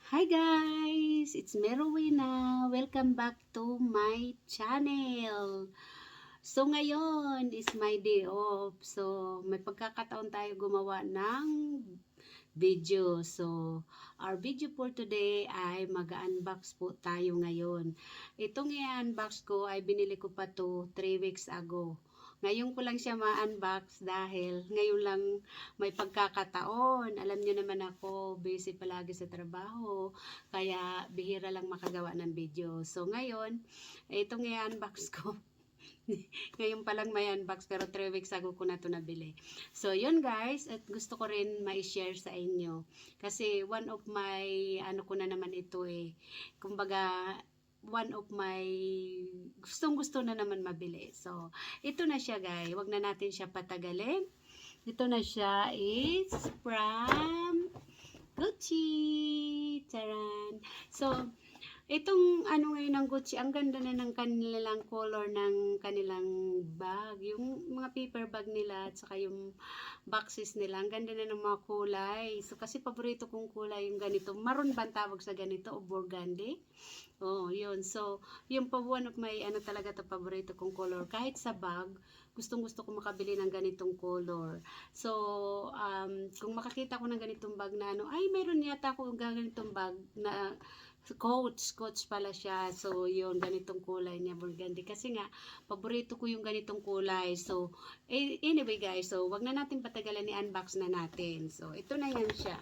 Hi guys! It's Merowina. Welcome back to my channel. So ngayon is my day off. So may pagkakataon tayo gumawa ng video. So our video for today ay mag-unbox po tayo ngayon. Itong i-unbox ko ay binili ko pa to 3 weeks ago. Ngayon ko lang siya ma-unbox dahil ngayon lang may pagkakataon. Alam niyo naman ako, busy palagi sa trabaho. Kaya bihira lang makagawa ng video. So ngayon, itong i-unbox ko. Ngayon pa lang may unbox pero 3 weeks ago ko na to nabili. So yun guys, at gusto ko rin ma-share sa inyo. Kasi one of my, ano ko na naman ito kumbaga, one of my gustong gusto na naman mabili. So, ito na siya guys. Wag na natin siya patagalin. Ito na siya is from Gucci. Taran. So, itong ano ngayon ng Gucci, ang ganda na ng kanilang color ng kanilang bag. Yung mga paper bag nila at saka yung boxes nila. Ang ganda na ng mga kulay. So, kasi paborito kong kulay yung ganito. Maroon ba ang tawag sa ganito o burgundy? Oh, yun. So, yung pa one of my ano talaga to paborito kong color. Kahit sa bag, gustong-gusto ko makabili ng ganitong color. So, kung makakita ko ng ganitong bag na ano, ay mayroon yata ako ganitong bag na Coach pala siya. So, yun, ganitong kulay niya, burgundy. Kasi nga, paborito ko yung ganitong kulay. So, anyway guys, so, wag na natin patagalan, i-unbox na natin. So, ito na yan siya.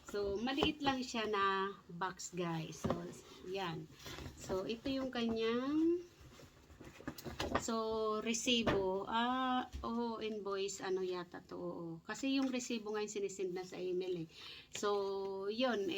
So, maliit lang siya na box guys. So, yan. So, ito yung kanyang resibo. Invoice, ano yata to. Oo. Kasi yung resibo ngayon sinisend na sa email So, yun.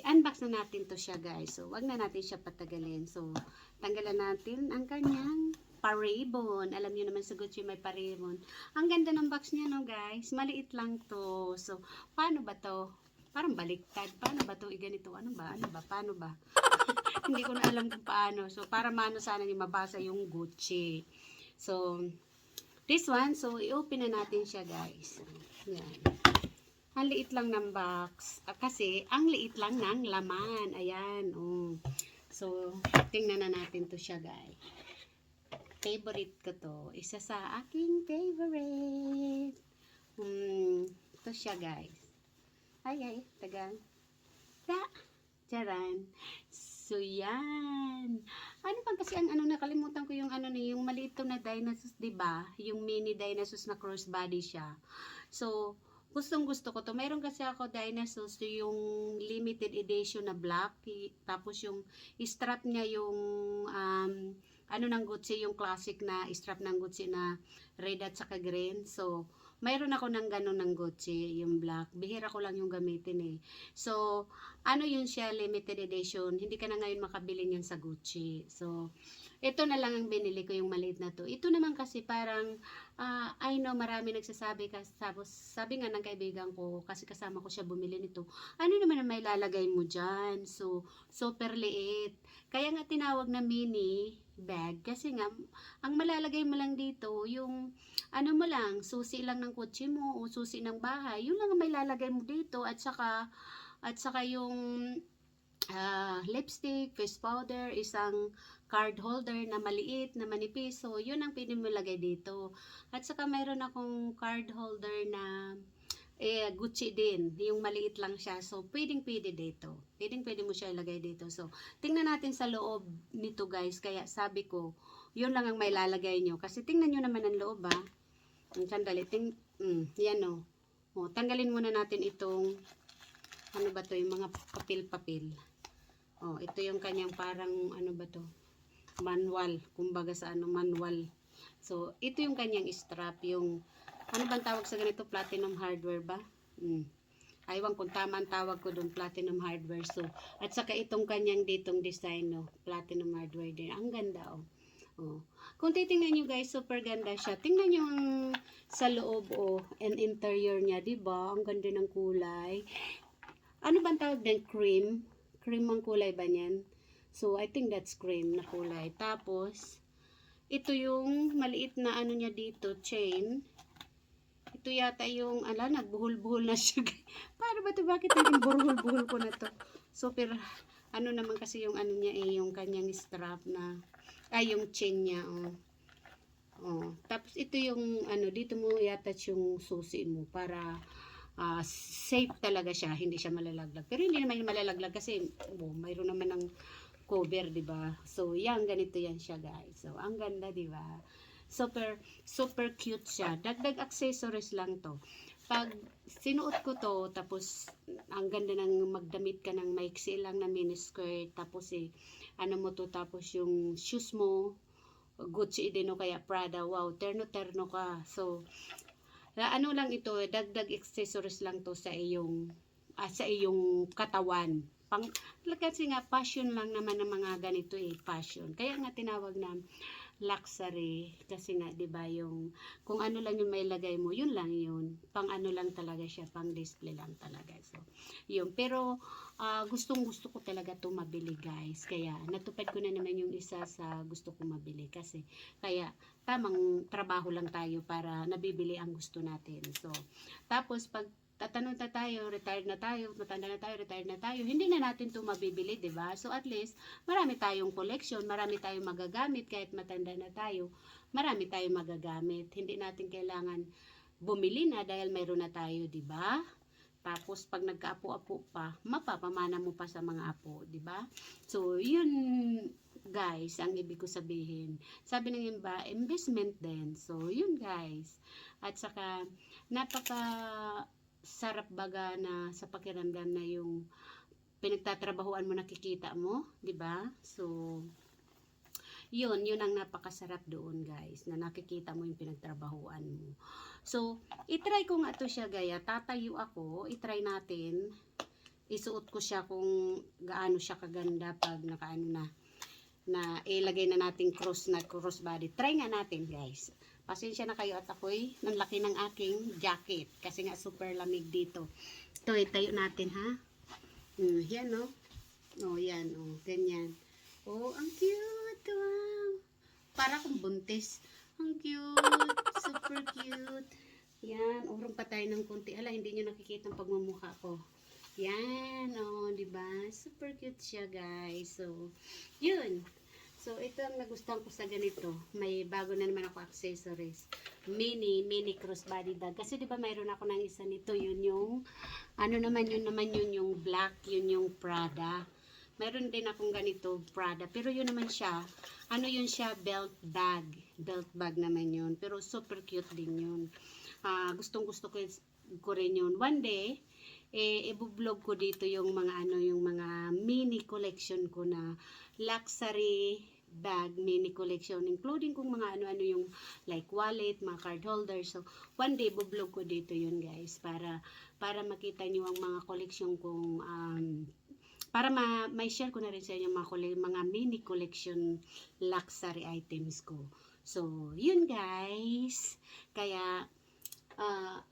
Unbox na natin to siya guys. So, wag na natin siya patagalin. So, tanggalan natin ang kanyang pa-ribbon. Alam niyo naman sa Gucci may pa-ribbon. Ang ganda ng box niya no guys. Maliit lang to. So, paano ba to? Parang baliktad. Paano ba to? Ganito. Ano ba? Paano ba? Hindi ko na alam kung paano. So, para mano sana yung mabasa yung Gucci. So, this one. So, i-open na natin siya guys. Yan. Ang liit lang ng box. Kasi, ang liit lang ng laman. Ayan. Oh. So, tingnan na natin to siya guys. Favorite ko to. Isa sa aking favorite. Ito siya guys. Ay, tagal. Charan. So, yan. Ano pa kasi ang ano, nakalimutan ko yung ano yung maliit na dinosaurs, diba? Yung mini dinosaurs na crossbody siya. So, gustong gusto ko to. Mayroon kasi ako dinosaurs yung limited edition na black. Tapos yung strap niya yung ano ng Gucci, yung classic na strap ng Gucci na red at saka green. So, mayroon ako ng ganun ng Gucci, yung black. Bihira ko lang yung gamitin So, ano yun siya, limited edition. Hindi ka na ngayon makabili niyan sa Gucci. So, ito na lang ang binili ko yung maliit na to. Ito naman kasi parang, I know marami nagsasabi, sabi nga ng kaibigan ko, kasi kasama ko siya bumili nito, ano naman ang may lalagay mo dyan? So, super liit. Kaya nga tinawag na mini bag, kasi nga, ang malalagay mo lang dito, yung, ano mo lang, susi lang ng kotse mo, o susi ng bahay, yun lang ang may lalagay mo dito, at saka yung lipstick, face powder, isang card holder na maliit, na manipis. So, yun ang pwede mo lagay dito. At saka mayroon akong card holder na Gucci din. Yung maliit lang siya. So, pwede dito. Pwede mo siya ilagay dito. So, tingnan natin sa loob nito guys. Kaya sabi ko, yun lang ang may lalagay nyo. Kasi tingnan nyo naman ang loob Sandali. Yan tanggalin muna natin itong ano ba to, yung mga papel-papel. Ito yung kanyang parang, ano ba to, manual, kumbaga sa manual. So, ito yung kanyang strap, yung, ano bang tawag sa ganito, platinum hardware ba? Aywan kung tama ang tawag ko doon, platinum hardware. So, at saka itong kanyang ditong design, platinum hardware din. Ang ganda, Kung titingnan nyo guys, super ganda siya. Tingnan nyo sa loob, and interior niya, diba? Ang ganda ng kulay. Ano bang tawag din? Cream? Cream ang kulay ba niyan? So, I think that's cream na kulay. Tapos, ito yung maliit na ano niya dito, chain. ito yata yung, nagbuhol-buhol na siya. Paano ba ito? Bakit naging buhol-buhol ko na to? Super, ano naman kasi yung ano niya yung kanyang strap na, yung chain niya, Tapos ito yung, dito mo yata yung susi mo para, safe talaga siya, hindi siya malalaglag. Pero hindi naman yung malalaglag kasi, mayroon naman ng cover, di ba? So, yan, ganito yan siya, guys. So, ang ganda, di ba? Super, super cute siya. Dagdag accessories lang to. Pag sinuot ko to, tapos ang ganda ng magdamit ka ng maiksi lang na miniskirt, tapos ano mo to, tapos yung shoes mo, Gucci din o kaya Prada, wow, terno-terno ka. So, ano lang ito, dagdag accessories lang to sa iyong katawan. Kasi nga passion lang naman ng mga ganito passion. Kaya nga tinawag na luxury kasi nga 'di ba yung kung ano lang yung may lagay mo, yun lang yun. Pang ano lang talaga siya, pang display lang talaga. So, yun. Pero gustong-gusto ko talaga 'to mabili, guys. Kaya natupad ko na naman yung isa sa gusto ko mabili kasi kaya tamang trabaho lang tayo para nabibili ang gusto natin. So, tapos pag tatanong na tayo, retired na tayo, matanda na tayo, retired na tayo, hindi na natin ito mabibili, di ba? So at least, marami tayong collection, marami tayong magagamit kahit matanda na tayo, marami tayong magagamit. Hindi natin kailangan bumili na dahil mayroon na tayo, di ba? Tapos pag nagkaapo-apo pa, mapapamana mo pa sa mga apo, di ba? So, yun guys, ang ibig ko sabihin. Sabi ng iba, investment din. So, yun guys. At saka, napaka sarap baga na sa pakiramdam na yung pinagtatrabahuan mo nakikita mo, 'di ba? So yun ang napakasarap doon, guys, na nakikita mo yung pinagtrabahuan mo. So, i-try ko nga to siya, gaya. Tatayo ako, i-try natin. Isuot ko siya kung gaano siya kaganda pag nakaano na ilagay na natin cross body. Try nga natin, guys. Pasensya na kayo at ako'y nanlaki ng aking jacket. Kasi nga super lamig dito. Ito, itayo natin ha. Yan o. Yan o. Ganyan. Ang cute. Wow. Para akong buntis. Ang cute. Super cute. Yan. Urong pa tayo ng konti. Hindi nyo nakikita ang pagmumukha ko. Yan. Diba? Super cute siya, guys. So, yun. So, ito ang nagustuhan ko sa ganito. May bago na naman ako accessories. Mini crossbody bag. Kasi di ba mayroon ako ng isa nito. Yun yung, yun yung black, yun yung Prada. Mayroon din akong ganito, Prada. Pero yun naman siya, yun siya, belt bag. Belt bag naman yun. Pero super cute din yun. Gustong gusto ko rin yun. One day, i-vlog ko dito yung mga yung mga mini collection ko na luxury bag mini collection, including kung mga ano yung like wallet, mga card holder. So one day vlog ko dito yun, guys, para makita niyo ang mga collection kong para may share ko na rin sa inyo mga mini collection luxury items ko. So yun, guys. Kaya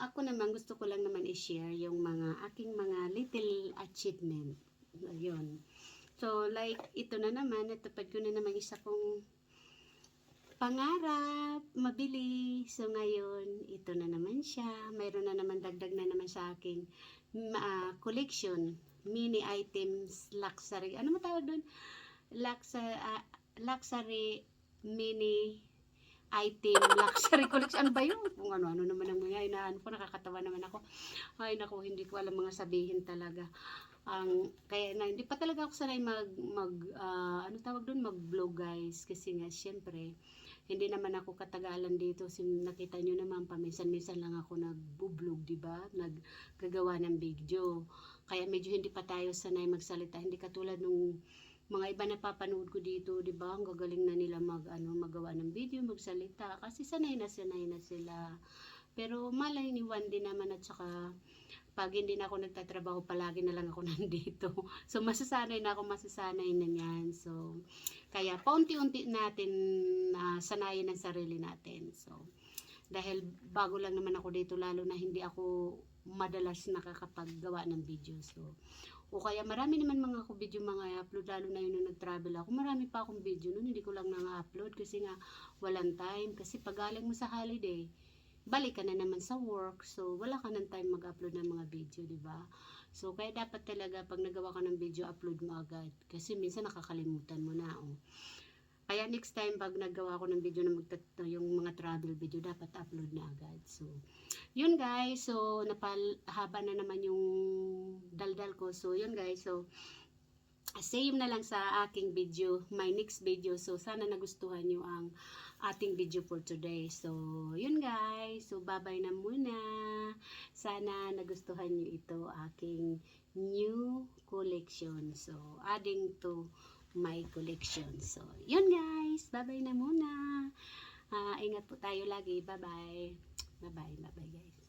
ako naman, gusto ko lang naman i-share yung aking mga little achievement. Yun. So, like, ito na naman, natupad ko na naman isa kong pangarap, mabili. So, ngayon, ito na naman siya. Mayroon na naman, dagdag na naman sa aking collection. Mini items, luxury. Ano matawag doon? Luxury mini item, luxury collection. Ano ba yun? Kung ano naman ang mga inaan ko, nakakatawa naman ako. Ay, naku, hindi ko alam mga sabihin talaga. Kaya hindi pa talaga ako sanay mag-vlog, guys. Kasi nga, syempre, hindi naman ako katagalan dito. Nakita nyo naman, paminsan-minsan lang ako nag-vlog, diba? Naggagawa ng video. Kaya medyo hindi pa tayo sanay magsalita. Hindi katulad nung mga iba na papanood ko dito, di ba? Ang gagaling na nila magawa ng video, magsalita. Kasi sanay na sila. Pero malay ni one din naman, at saka pag hindi na ako nagtatrabaho, palagi na lang ako nandito. So, masasanay na yan. So, kaya paunti-unti natin sanayin ang sarili natin. So, dahil bago lang naman ako dito, lalo na hindi ako madalas nakakapaggawa ng video. So, o kaya marami naman mga video mga upload, lalo na yun nung nag-travel ako. Marami pa akong video nun, hindi ko lang na-upload kasi nga walang time. Kasi pag galing mo sa holiday, balik ka na naman sa work. So, wala ka ng time mag-upload ng mga video, di ba? So, kaya dapat talaga pag nagawa ka ng video, upload mo agad. Kasi minsan nakakalimutan mo na, oh. Kaya next time pag nagawa ko ng video na yung mga travel video, dapat upload na agad. So, yun guys. So, napahaba na naman yung daldal ko. So, yun guys. So, same na lang sa aking video, my next video. So, sana nagustuhan nyo ang ating video for today. So, yun guys. So, bye-bye na muna. Sana nagustuhan nyo ito, aking new collection. So, adding to my collection. So, yun guys. Bye-bye na muna. Ingat po tayo lagi. Bye-bye. Bye-bye. Bye-bye guys.